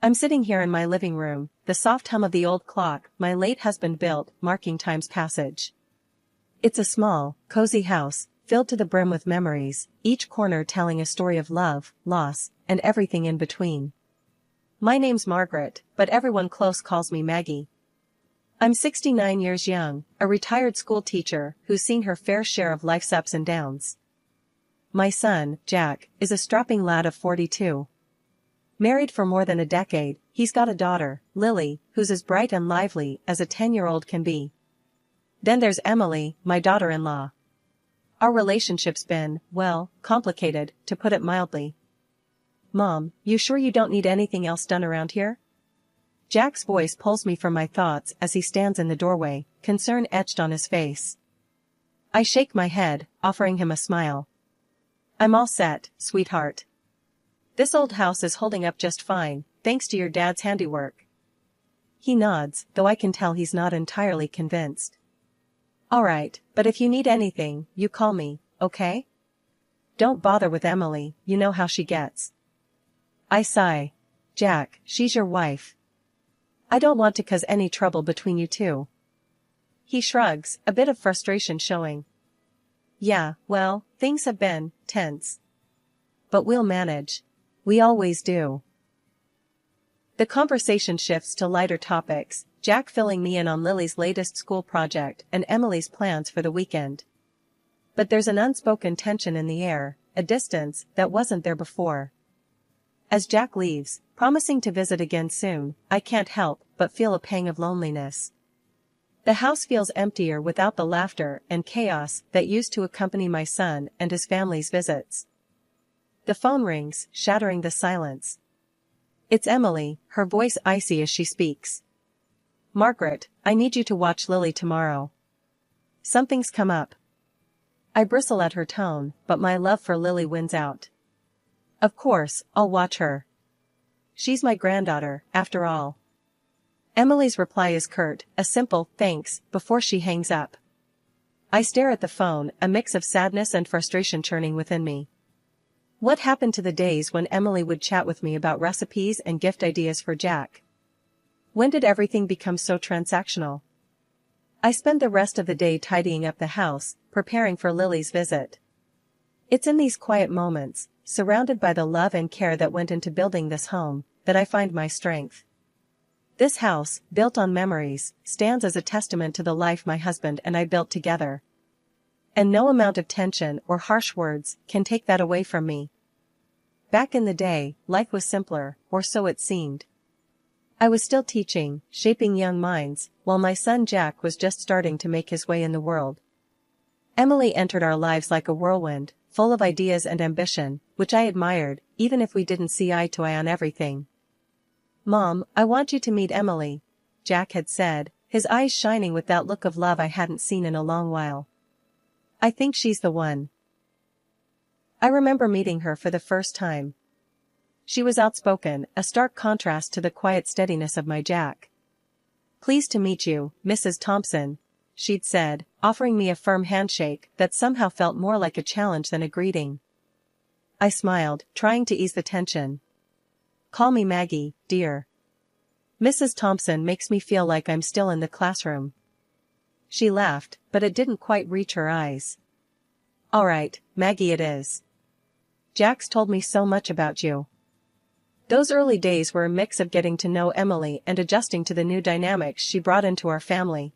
I'm sitting here in my living room, the soft hum of the old clock my late husband built, marking time's passage. It's a small, cozy house, filled to the brim with memories, each corner telling a story of love, loss, and everything in between. My name's Margaret, but everyone close calls me Maggie. I'm 69 years young, a retired school teacher who's seen her fair share of life's ups and downs. My son, Jack, is a strapping lad of 42. Married for more than a decade, he's got a daughter, Lily, who's as bright and lively as a 10-year-old can be. Then there's Emily, my daughter-in-law. Our relationship's been, well, complicated, to put it mildly. Mom, you sure you don't need anything else done around here? Jack's voice pulls me from my thoughts as he stands in the doorway, concern etched on his face. I shake my head, offering him a smile. I'm all set, sweetheart. This old house is holding up just fine, thanks to your dad's handiwork. He nods, though I can tell he's not entirely convinced. All right, but if you need anything, you call me, okay? Don't bother with Emily, you know how she gets. I sigh. Jack, she's your wife. I don't want to cause any trouble between you two. He shrugs, a bit of frustration showing. Yeah, well, things have been tense. But we'll manage. We always do. The conversation shifts to lighter topics, Jack filling me in on Lily's latest school project and Emily's plans for the weekend. But there's an unspoken tension in the air, a distance that wasn't there before. As Jack leaves, promising to visit again soon, I can't help but feel a pang of loneliness. The house feels emptier without the laughter and chaos that used to accompany my son and his family's visits. The phone rings, shattering the silence. It's Emily, her voice icy as she speaks. Margaret, I need you to watch Lily tomorrow. Something's come up. I bristle at her tone, but my love for Lily wins out. Of course, I'll watch her. She's my granddaughter, after all. Emily's reply is curt, a simple thanks, before she hangs up. I stare at the phone, a mix of sadness and frustration churning within me. What happened to the days when Emily would chat with me about recipes and gift ideas for Jack? When did everything become so transactional? I spend the rest of the day tidying up the house, preparing for Lily's visit. It's in these quiet moments, surrounded by the love and care that went into building this home, that I find my strength. This house, built on memories, stands as a testament to the life my husband and I built together. And no amount of tension or harsh words can take that away from me. Back in the day, life was simpler, or so it seemed. I was still teaching, shaping young minds, while my son Jack was just starting to make his way in the world. Emily entered our lives like a whirlwind, full of ideas and ambition, which I admired, even if we didn't see eye to eye on everything. Mom, I want you to meet Emily, Jack had said, his eyes shining with that look of love I hadn't seen in a long while. I think she's the one. I remember meeting her for the first time. She was outspoken, a stark contrast to the quiet steadiness of my Jack. Pleased to meet you, Mrs. Thompson, she'd said, offering me a firm handshake that somehow felt more like a challenge than a greeting. I smiled, trying to ease the tension. Call me Maggie, dear. Mrs. Thompson makes me feel like I'm still in the classroom. She laughed, but it didn't quite reach her eyes. All right, Maggie it is. Jack's told me so much about you. Those early days were a mix of getting to know Emily and adjusting to the new dynamics she brought into our family.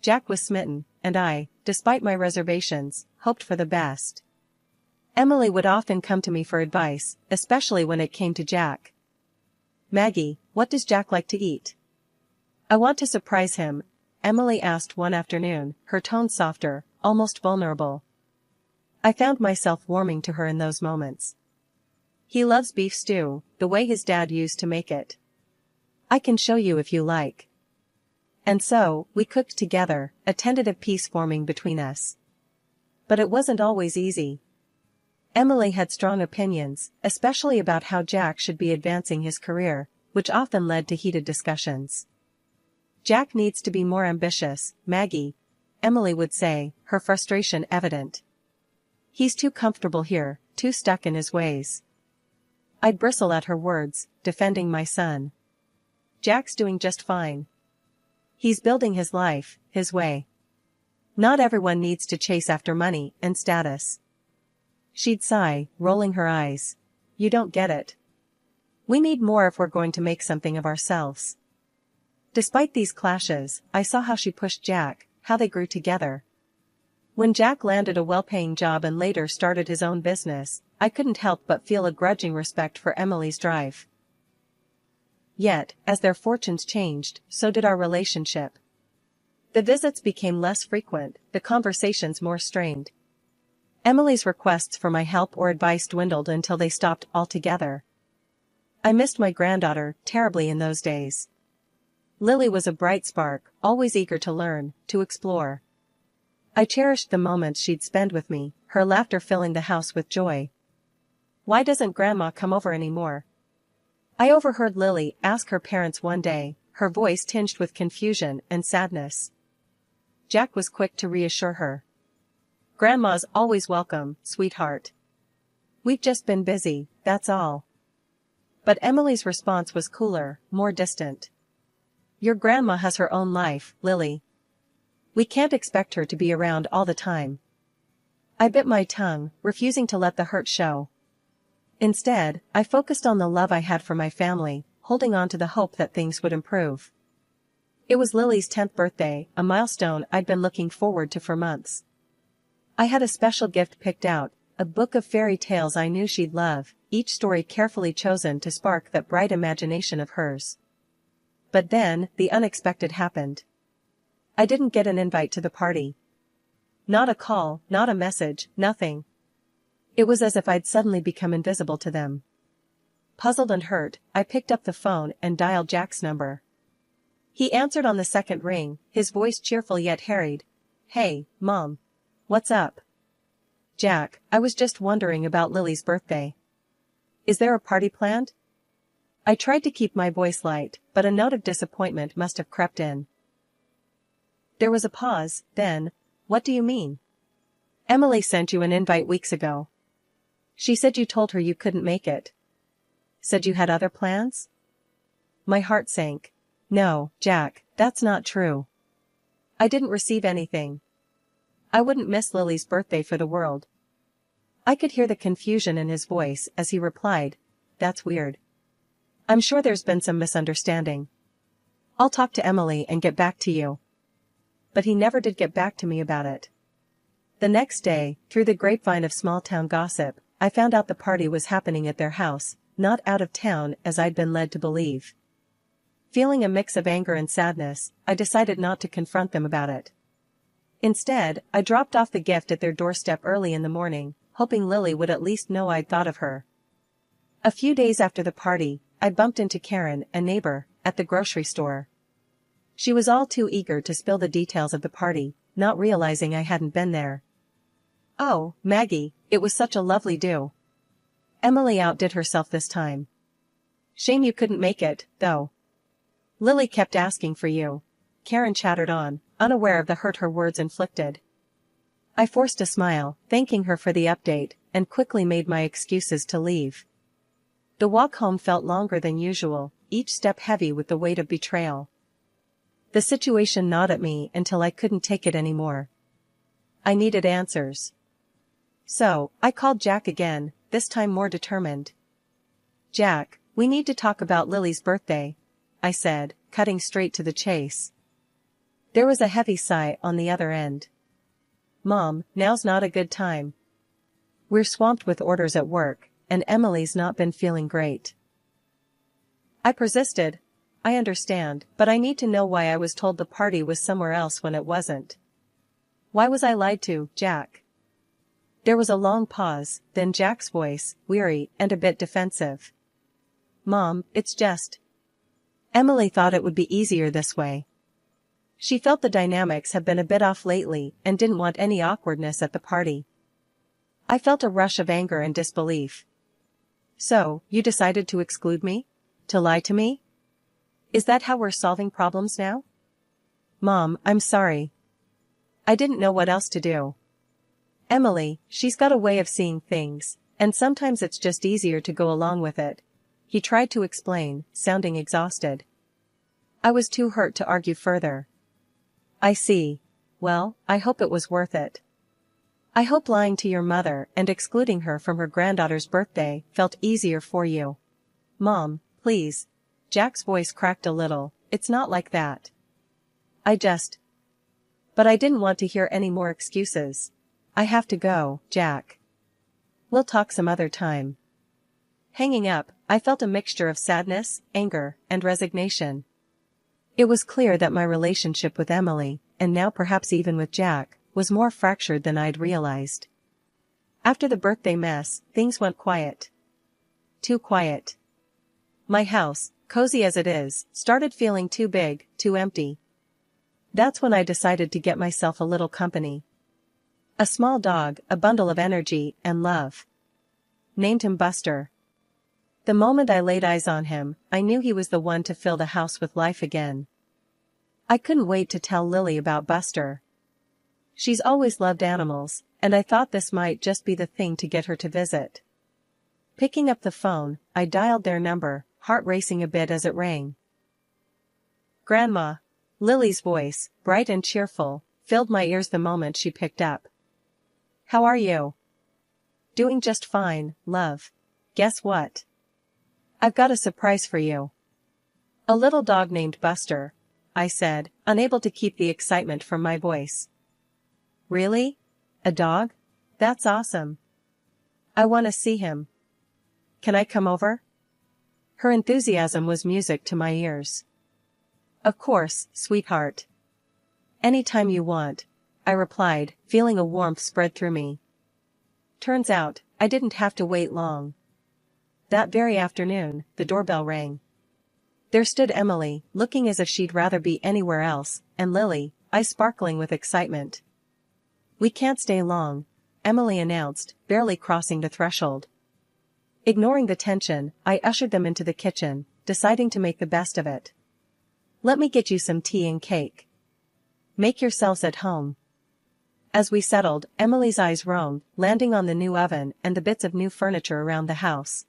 Jack was smitten, and I, despite my reservations, hoped for the best. Emily would often come to me for advice, especially when it came to Jack. Maggie, what does Jack like to eat? I want to surprise him, Emily asked one afternoon, her tone softer, almost vulnerable. I found myself warming to her in those moments. He loves beef stew, the way his dad used to make it. I can show you if you like. And so, we cooked together, a tentative peace forming between us. But it wasn't always easy. Emily had strong opinions, especially about how Jack should be advancing his career, which often led to heated discussions. Jack needs to be more ambitious, Maggie, Emily would say, her frustration evident. He's too comfortable here, too stuck in his ways. I'd bristle at her words, defending my son. Jack's doing just fine. He's building his life, his way. Not everyone needs to chase after money and status. She'd sigh, rolling her eyes. You don't get it. We need more if we're going to make something of ourselves. Despite these clashes, I saw how she pushed Jack, how they grew together. When Jack landed a well-paying job and later started his own business, I couldn't help but feel a grudging respect for Emily's drive. Yet, as their fortunes changed, so did our relationship. The visits became less frequent, the conversations more strained. Emily's requests for my help or advice dwindled until they stopped altogether. I missed my granddaughter terribly in those days. Lily was a bright spark, always eager to learn, to explore. I cherished the moments she'd spend with me, her laughter filling the house with joy. Why doesn't Grandma come over anymore? I overheard Lily ask her parents one day, her voice tinged with confusion and sadness. Jack was quick to reassure her. Grandma's always welcome, sweetheart. We've just been busy, that's all. But Emily's response was cooler, more distant. Your grandma has her own life, Lily. We can't expect her to be around all the time. I bit my tongue, refusing to let the hurt show. Instead, I focused on the love I had for my family, holding on to the hope that things would improve. It was Lily's 10th birthday, a milestone I'd been looking forward to for months. I had a special gift picked out, a book of fairy tales I knew she'd love, each story carefully chosen to spark that bright imagination of hers. But then, the unexpected happened. I didn't get an invite to the party. Not a call, not a message, nothing. It was as if I'd suddenly become invisible to them. Puzzled and hurt, I picked up the phone and dialed Jack's number. He answered on the second ring, his voice cheerful yet harried. Hey, Mom. What's up? Jack, I was just wondering about Lily's birthday. Is there a party planned? I tried to keep my voice light, but a note of disappointment must have crept in. There was a pause, then, what do you mean? Emily sent you an invite weeks ago. She said you told her you couldn't make it. Said you had other plans? My heart sank. No, Jack, that's not true. I didn't receive anything. I wouldn't miss Lily's birthday for the world. I could hear the confusion in his voice as he replied, That's weird. I'm sure there's been some misunderstanding. I'll talk to Emily and get back to you. But he never did get back to me about it. The next day, through the grapevine of small-town gossip, I found out the party was happening at their house, not out of town as I'd been led to believe. Feeling a mix of anger and sadness, I decided not to confront them about it. Instead, I dropped off the gift at their doorstep early in the morning, hoping Lily would at least know I'd thought of her. A few days after the party, I bumped into Karen, a neighbor, at the grocery store. She was all too eager to spill the details of the party, not realizing I hadn't been there. Oh, Maggie, it was such a lovely do. Emily outdid herself this time. Shame you couldn't make it, though. Lily kept asking for you. Karen chattered on, unaware of the hurt her words inflicted. I forced a smile, thanking her for the update, and quickly made my excuses to leave. The walk home felt longer than usual, each step heavy with the weight of betrayal. The situation gnawed at me until I couldn't take it anymore. I needed answers. So, I called Jack again, this time more determined. Jack, we need to talk about Lily's birthday, I said, cutting straight to the chase. There was a heavy sigh on the other end. Mom, now's not a good time. We're swamped with orders at work, and Emily's not been feeling great. I persisted. I understand, but I need to know why I was told the party was somewhere else when it wasn't. Why was I lied to, Jack? There was a long pause, then Jack's voice, weary and a bit defensive. Mom, it's just. Emily thought it would be easier this way. She felt the dynamics have been a bit off lately and didn't want any awkwardness at the party. I felt a rush of anger and disbelief. So, you decided to exclude me? To lie to me? Is that how we're solving problems now? Mom, I'm sorry. I didn't know what else to do. Emily, she's got a way of seeing things, And sometimes it's just easier to go along with it. He tried to explain, sounding exhausted. I was too hurt to argue further. I see. Well, I hope it was worth it. I hope lying to your mother and excluding her from her granddaughter's birthday felt easier for you. Mom, please. Jack's voice cracked a little. It's not like that. But I didn't want to hear any more excuses. I have to go, Jack. We'll talk some other time. Hanging up, I felt a mixture of sadness, anger, and resignation. It was clear that my relationship with Emily, and now perhaps even with Jack, was more fractured than I'd realized. After the birthday mess, things went quiet. Too quiet. My house, cozy as it is, started feeling too big, too empty. That's when I decided to get myself a little company. A small dog, a bundle of energy and love. Named him Buster. The moment I laid eyes on him, I knew he was the one to fill the house with life again. I couldn't wait to tell Lily about Buster. She's always loved animals, and I thought this might just be the thing to get her to visit. Picking up the phone, I dialed their number, heart racing a bit as it rang. Grandma. Lily's voice, bright and cheerful, filled my ears the moment she picked up. How are you? Doing just fine, love. Guess what? I've got a surprise for you. A little dog named Buster, I said, unable to keep the excitement from my voice. Really? A dog? That's awesome. I want to see him. Can I come over? Her enthusiasm was music to my ears. Of course, sweetheart. Anytime you want, I replied, feeling a warmth spread through me. Turns out, I didn't have to wait long. That very afternoon, the doorbell rang. There stood Emily, looking as if she'd rather be anywhere else, and Lily, eyes sparkling with excitement. We can't stay long, Emily announced, barely crossing the threshold. Ignoring the tension, I ushered them into the kitchen, deciding to make the best of it. Let me get you some tea and cake. Make yourselves at home. As we settled, Emily's eyes roamed, landing on the new oven and the bits of new furniture around the house.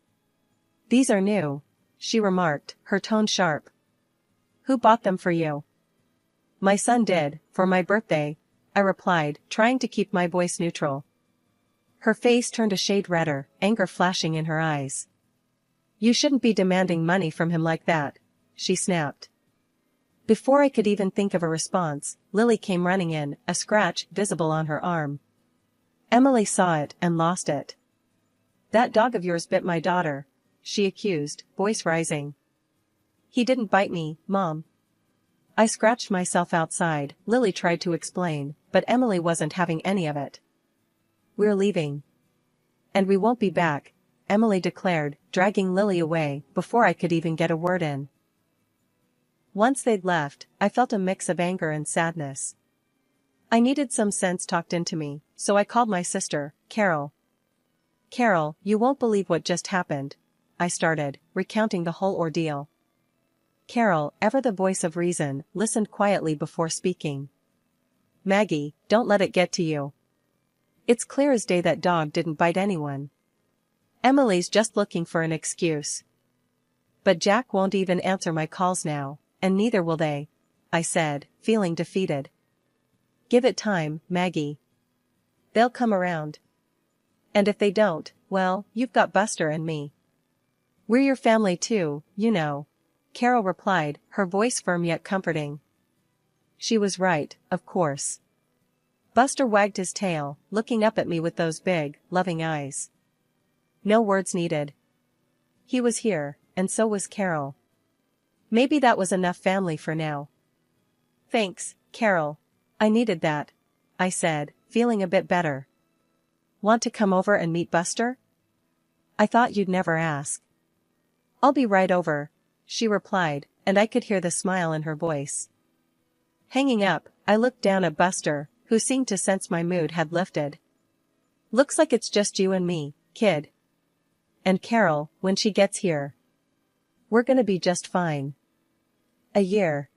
These are new, she remarked, her tone sharp. Who bought them for you? My son did, for my birthday, I replied, trying to keep my voice neutral. Her face turned a shade redder, anger flashing in her eyes. You shouldn't be demanding money from him like that, she snapped. Before I could even think of a response, Lily came running in, a scratch visible on her arm. Emily saw it and lost it. That dog of yours bit my daughter, she accused, voice rising. He didn't bite me, Mom. I scratched myself outside, Lily tried to explain, but Emily wasn't having any of it. We're leaving. And we won't be back, Emily declared, dragging Lily away, before I could even get a word in. Once they'd left, I felt a mix of anger and sadness. I needed some sense talked into me, so I called my sister, Carol. Carol, you won't believe what just happened, I started, recounting the whole ordeal. Carol, ever the voice of reason, listened quietly before speaking. Maggie, don't let it get to you. It's clear as day that dog didn't bite anyone. Emily's just looking for an excuse. But Jack won't even answer my calls now, and neither will they, I said, feeling defeated. Give it time, Maggie. They'll come around. And if they don't, well, you've got Buster and me. We're your family too, you know, Carol replied, her voice firm yet comforting. She was right, of course. Buster wagged his tail, looking up at me with those big, loving eyes. No words needed. He was here, and so was Carol. Maybe that was enough family for now. Thanks, Carol. I needed that, I said, feeling a bit better. Want to come over and meet Buster? I thought you'd never ask. I'll be right over, she replied, and I could hear the smile in her voice. Hanging up, I looked down at Buster, who seemed to sense my mood had lifted. Looks like it's just you and me, kid. And Carol, when she gets here. We're gonna be just fine. A year.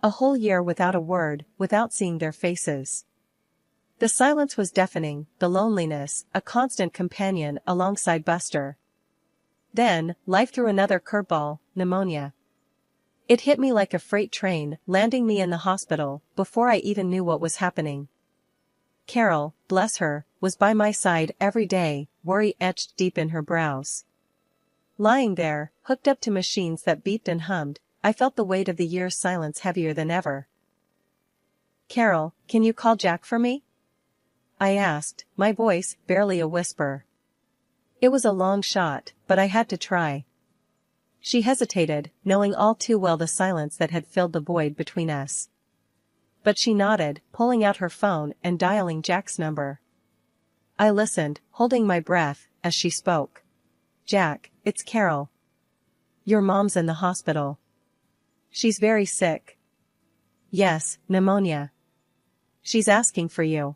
A whole year without a word, without seeing their faces. The silence was deafening, the loneliness, a constant companion alongside Buster. Then, life threw another curveball, pneumonia. It hit me like a freight train, landing me in the hospital, before I even knew what was happening. Carol, bless her, was by my side every day, worry etched deep in her brows. Lying there, hooked up to machines that beeped and hummed, I felt the weight of the year's silence heavier than ever. "Carol, can you call Jack for me?" I asked, my voice barely a whisper. It was a long shot, but I had to try. She hesitated, knowing all too well the silence that had filled the void between us. But she nodded, pulling out her phone and dialing Jack's number. I listened, holding my breath, as she spoke. "Jack, it's Carol. Your mom's in the hospital. She's very sick." "Yes, pneumonia. She's asking for you."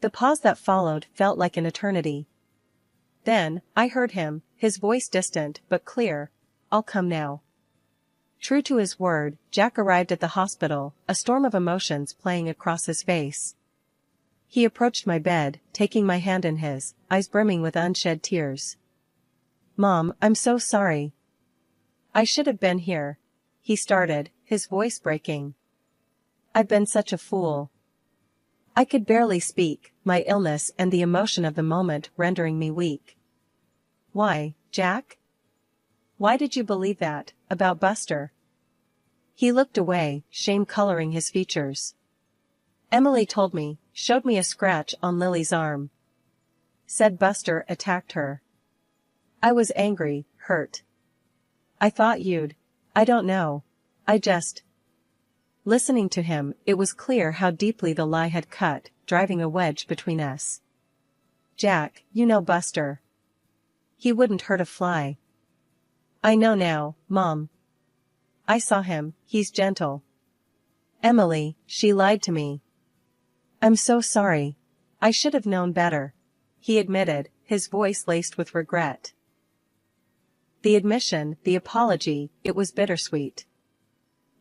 The pause that followed felt like an eternity. Then, I heard him, his voice distant but clear. "I'll come now." True to his word, Jack arrived at the hospital, a storm of emotions playing across his face. He approached my bed, taking my hand in his, eyes brimming with unshed tears. "Mom, I'm so sorry. I should have been here," he started, his voice breaking. "I've been such a fool." I could barely speak, my illness and the emotion of the moment rendering me weak. "Why, Jack? Why did you believe that, about Buster?" He looked away, shame coloring his features. "Emily told me, showed me a scratch on Lily's arm. Said Buster attacked her." I was angry, hurt. "I thought I don't know. I just..." Listening to him, it was clear how deeply the lie had cut, driving a wedge between us. "Jack, you know Buster. He wouldn't hurt a fly." "I know now, Mom. I saw him, he's gentle." "Emily, she lied to me." "I'm so sorry. I should have known better," he admitted, his voice laced with regret. The admission, the apology, it was bittersweet.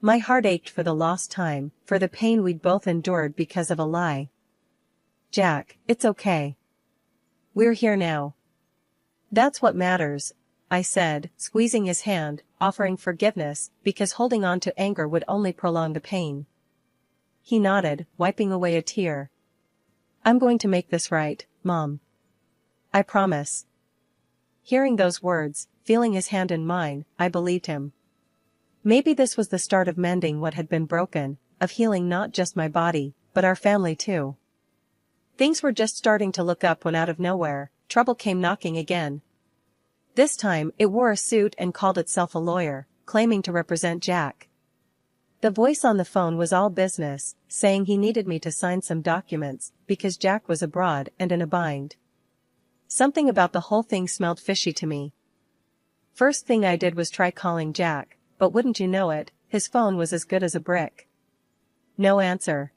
My heart ached for the lost time, for the pain we'd both endured because of a lie. "Jack, it's okay. We're here now. That's what matters," I said, squeezing his hand, offering forgiveness, because holding on to anger would only prolong the pain. He nodded, wiping away a tear. "I'm going to make this right, Mom. I promise." Hearing those words, feeling his hand in mine, I believed him. Maybe this was the start of mending what had been broken, of healing not just my body, but our family too. Things were just starting to look up when out of nowhere, trouble came knocking again. This time, it wore a suit and called itself a lawyer, claiming to represent Jack. The voice on the phone was all business, saying he needed me to sign some documents, because Jack was abroad and in a bind. Something about the whole thing smelled fishy to me. First thing I did was try calling Jack, but wouldn't you know it, his phone was as good as a brick. No answer.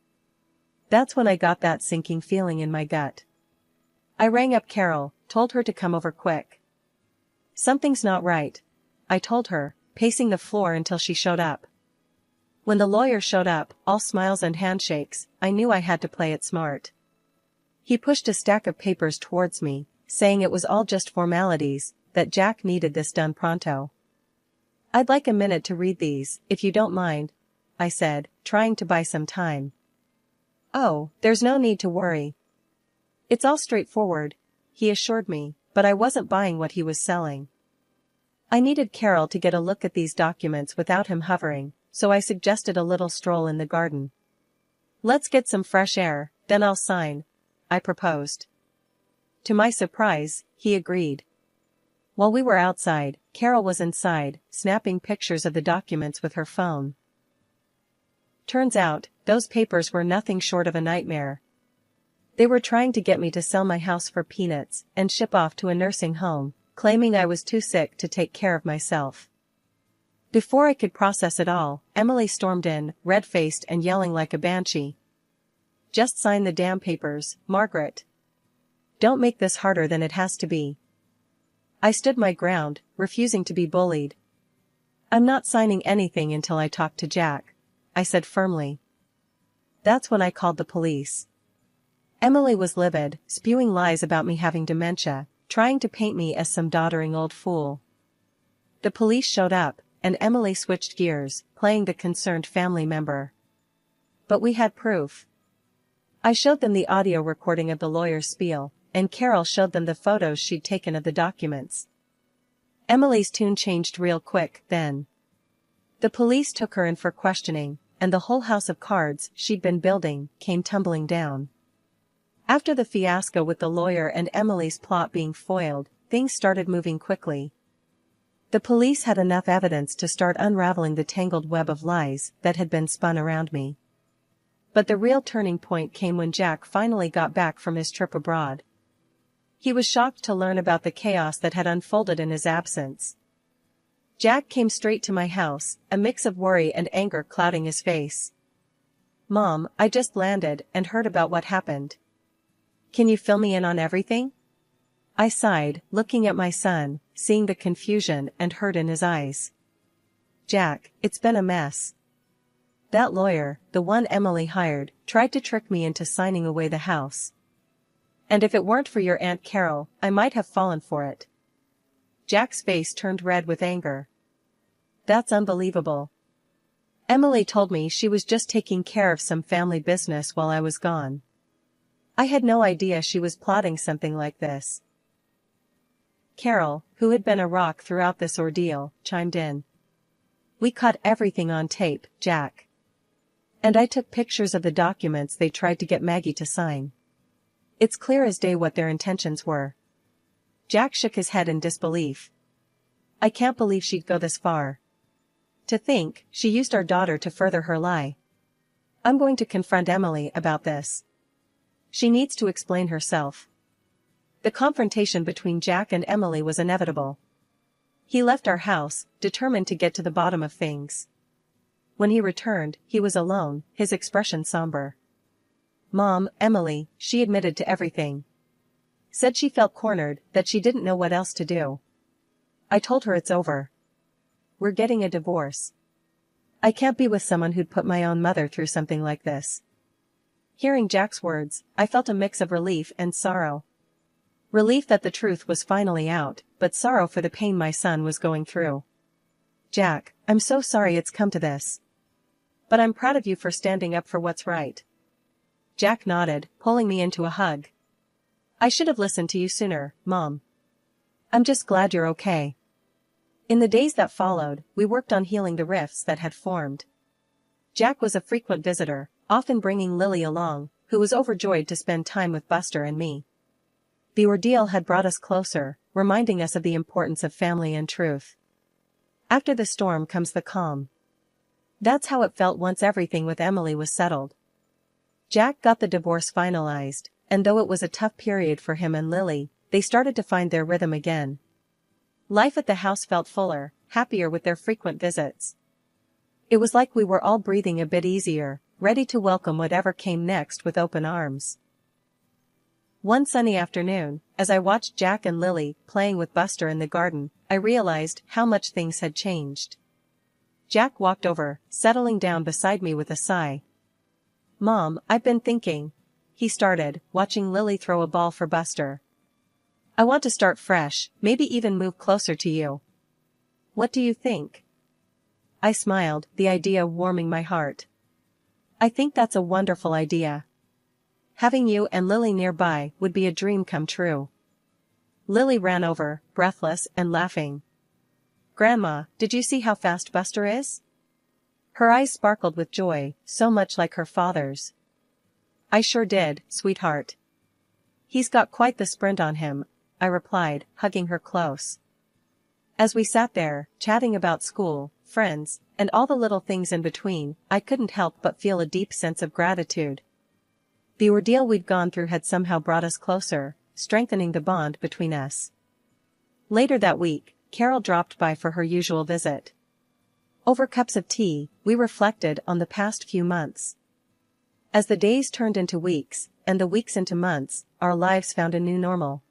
That's when I got that sinking feeling in my gut. I rang up Carol, told her to come over quick. "Something's not right," I told her, pacing the floor until she showed up. When the lawyer showed up, all smiles and handshakes, I knew I had to play it smart. He pushed a stack of papers towards me, saying it was all just formalities, that Jack needed this done pronto. "I'd like a minute to read these, if you don't mind," I said, trying to buy some time. "Oh, there's no need to worry. It's all straightforward," he assured me, but I wasn't buying what he was selling. I needed Carol to get a look at these documents without him hovering, so I suggested a little stroll in the garden. "Let's get some fresh air, then I'll sign," I proposed. To my surprise, he agreed. While we were outside, Carol was inside, snapping pictures of the documents with her phone. Turns out, those papers were nothing short of a nightmare. They were trying to get me to sell my house for peanuts and ship off to a nursing home, claiming I was too sick to take care of myself. Before I could process it all, Emily stormed in, red-faced and yelling like a banshee. "Just sign the damn papers, Margaret. Don't make this harder than it has to be." I stood my ground, refusing to be bullied. "I'm not signing anything until I talk to Jack," I said firmly. That's when I called the police. Emily was livid, spewing lies about me having dementia, trying to paint me as some doddering old fool. The police showed up, and Emily switched gears, playing the concerned family member. But we had proof. I showed them the audio recording of the lawyer's spiel, and Carol showed them the photos she'd taken of the documents. Emily's tune changed real quick, then. The police took her in for questioning, and the whole house of cards she'd been building came tumbling down. After the fiasco with the lawyer and Emily's plot being foiled, things started moving quickly. The police had enough evidence to start unraveling the tangled web of lies that had been spun around me. But the real turning point came when Jack finally got back from his trip abroad. He was shocked to learn about the chaos that had unfolded in his absence. Jack came straight to my house, a mix of worry and anger clouding his face. "Mom, I just landed and heard about what happened. Can you fill me in on everything?" I sighed, looking at my son, seeing the confusion and hurt in his eyes. "Jack, it's been a mess. That lawyer, the one Emily hired, tried to trick me into signing away the house. And if it weren't for your Aunt Carol, I might have fallen for it." Jack's face turned red with anger. "That's unbelievable. Emily told me she was just taking care of some family business while I was gone. I had no idea she was plotting something like this." Carol, who had been a rock throughout this ordeal, chimed in. "We caught everything on tape, Jack. And I took pictures of the documents they tried to get Maggie to sign. It's clear as day what their intentions were." Jack shook his head in disbelief. "I can't believe she'd go this far. To think, she used our daughter to further her lie. I'm going to confront Emily about this. She needs to explain herself." The confrontation between Jack and Emily was inevitable. He left our house, determined to get to the bottom of things. When he returned, he was alone, his expression somber. "Mom, Emily, she admitted to everything. Said she felt cornered, that she didn't know what else to do. I told her it's over. We're getting a divorce. I can't be with someone who'd put my own mother through something like this." Hearing Jack's words, I felt a mix of relief and sorrow. Relief that the truth was finally out, but sorrow for the pain my son was going through. "Jack, I'm so sorry it's come to this. But I'm proud of you for standing up for what's right." Jack nodded, pulling me into a hug. "I should have listened to you sooner, Mom. I'm just glad you're okay." In the days that followed, we worked on healing the rifts that had formed. Jack was a frequent visitor, often bringing Lily along, who was overjoyed to spend time with Buster and me. The ordeal had brought us closer, reminding us of the importance of family and truth. After the storm comes the calm. That's how it felt once everything with Emily was settled. Jack got the divorce finalized, and though it was a tough period for him and Lily, they started to find their rhythm again. Life at the house felt fuller, happier with their frequent visits. It was like we were all breathing a bit easier, ready to welcome whatever came next with open arms. One sunny afternoon, as I watched Jack and Lily playing with Buster in the garden, I realized how much things had changed. Jack walked over, settling down beside me with a sigh. "Mom, I've been thinking," he started, watching Lily throw a ball for Buster. "I want to start fresh, maybe even move closer to you. What do you think?" I smiled, the idea warming my heart. "I think that's a wonderful idea. Having you and Lily nearby would be a dream come true." Lily ran over, breathless and laughing. "Grandma, did you see how fast Buster is?" Her eyes sparkled with joy, so much like her father's. "I sure did, sweetheart. He's got quite the sprint on him," I replied, hugging her close. As we sat there, chatting about school, friends, and all the little things in between, I couldn't help but feel a deep sense of gratitude. The ordeal we'd gone through had somehow brought us closer, strengthening the bond between us. Later that week, Carol dropped by for her usual visit. Over cups of tea, we reflected on the past few months. As the days turned into weeks, and the weeks into months, our lives found a new normal.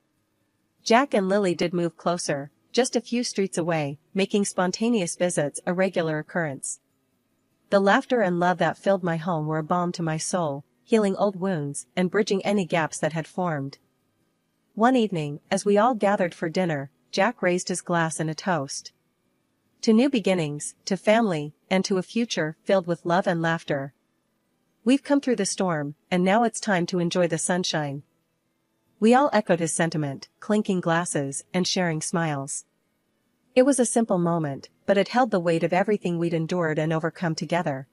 Jack and Lily did move closer, just a few streets away, making spontaneous visits a regular occurrence. The laughter and love that filled my home were a balm to my soul, healing old wounds and bridging any gaps that had formed. One evening, as we all gathered for dinner, Jack raised his glass in a toast. To new beginnings, to family, and to a future filled with love and laughter. We've come through the storm, and now it's time to enjoy the sunshine. We all echoed his sentiment, clinking glasses and sharing smiles. It was a simple moment, but it held the weight of everything we'd endured and overcome together.